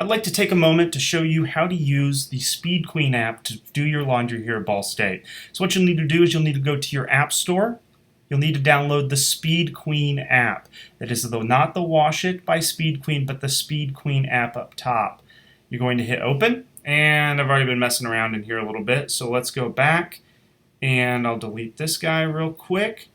I'd like to take a moment to show you how to use the Speed Queen app to do your laundry here at Ball State. So what you'll need to do is you'll need to go to your app store. You'll need to download the Speed Queen app. That is not the Wash It by Speed Queen, but the Speed Queen app up top. You're going to hit open, and I've already been messing around in here a little bit, so let's go back, and I'll delete this guy real quick.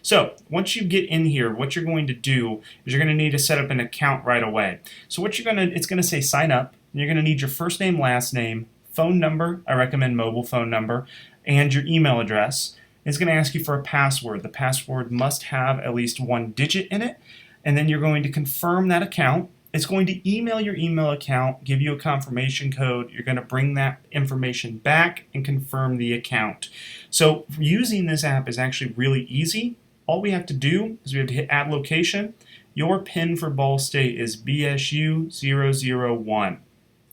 So once you get in here, what you're going to do is you're going to need to set up an account right away. So what it's going to say sign up. You're going to need your first name, last name, phone number, I recommend mobile phone number, and your email address. It's going to ask you for a password. The password must have at least one digit in it, and then you're going to confirm that account. It's going to email your email account, give you a confirmation code. You're going to bring that information back and confirm the account. So using this app is actually really easy. All we have to do is we have to hit add location. Your PIN for Ball State is BSU001.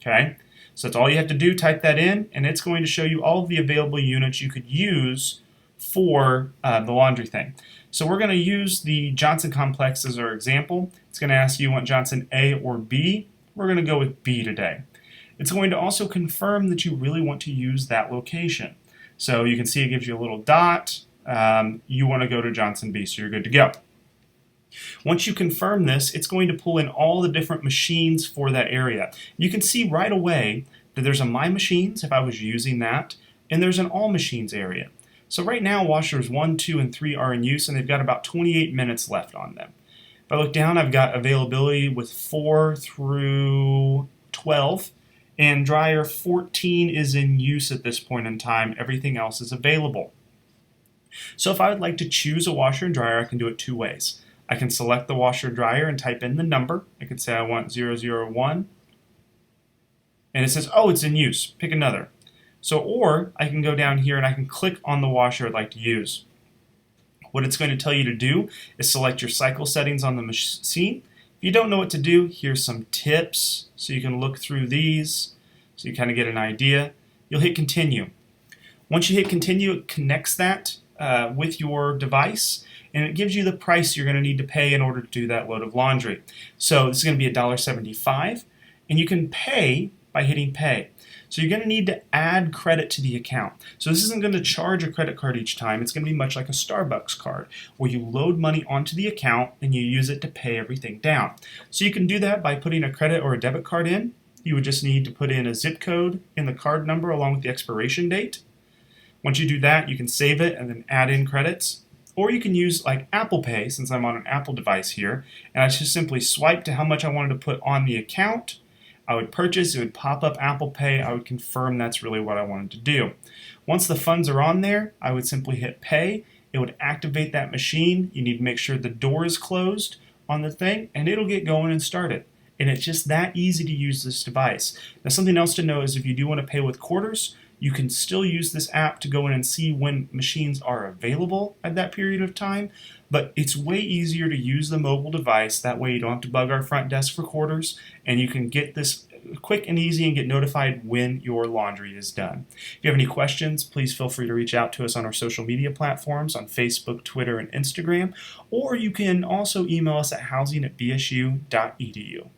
Okay? So that's all you have to do. Type that in, and it's going to show you all of the available units you could use for the laundry thing. So we're going to use the Johnson complex as our example. It's going to ask you want Johnson A or B. We're going to go with B today. It's going to also confirm that you really want to use that location. So you can see it gives you a little dot. You want to go to Johnson B, so you're good to go. Once you confirm this, it's going to pull in all the different machines for that area. You can see right away that there's a My Machines, if I was using that, and there's an All Machines area. So right now, washers 1, 2, and 3 are in use, and they've got about 28 minutes left on them. If I look down, I've got availability with 4 through 12, and dryer 14 is in use at this point in time. Everything else is available. So if I would like to choose a washer and dryer, I can do it two ways. I can select the washer and dryer and type in the number. I could say I want 001, and it says, oh, it's in use. Pick another. So, or I can go down here and I can click on the washer I'd like to use. What it's going to tell you to do is select your cycle settings on the machine. If you don't know what to do, here's some tips so you can look through these so you kind of get an idea. You'll hit continue. Once you hit continue, it connects that with your device, and it gives you the price you're going to need to pay in order to do that load of laundry. So this is going to be $1.75, and you can pay by hitting pay. So you're going to need to add credit to the account. So this isn't going to charge a credit card each time. It's going to be much like a Starbucks card, where you load money onto the account and you use it to pay everything down. So you can do that by putting a credit or a debit card in. You would just need to put in a zip code in the card number along with the expiration date. Once you do that, you can save it and then add in credits. Or you can use like Apple Pay, since I'm on an Apple device here, and I just simply swipe to how much I wanted to put on the account. I would purchase, it would pop up Apple Pay, I would confirm that's really what I wanted to do. Once the funds are on there, I would simply hit pay. It would activate that machine. You need to make sure the door is closed on the thing, and it'll get going and started. And it's just that easy to use this device. Now, something else to know is if you do want to pay with quarters, you can still use this app to go in and see when machines are available at that period of time, but it's way easier to use the mobile device. That way you don't have to bug our front desk for quarters, and you can get this quick and easy and get notified when your laundry is done. If you have any questions, please feel free to reach out to us on our social media platforms on Facebook, Twitter, and Instagram, or you can also email us at housing@bsu.edu.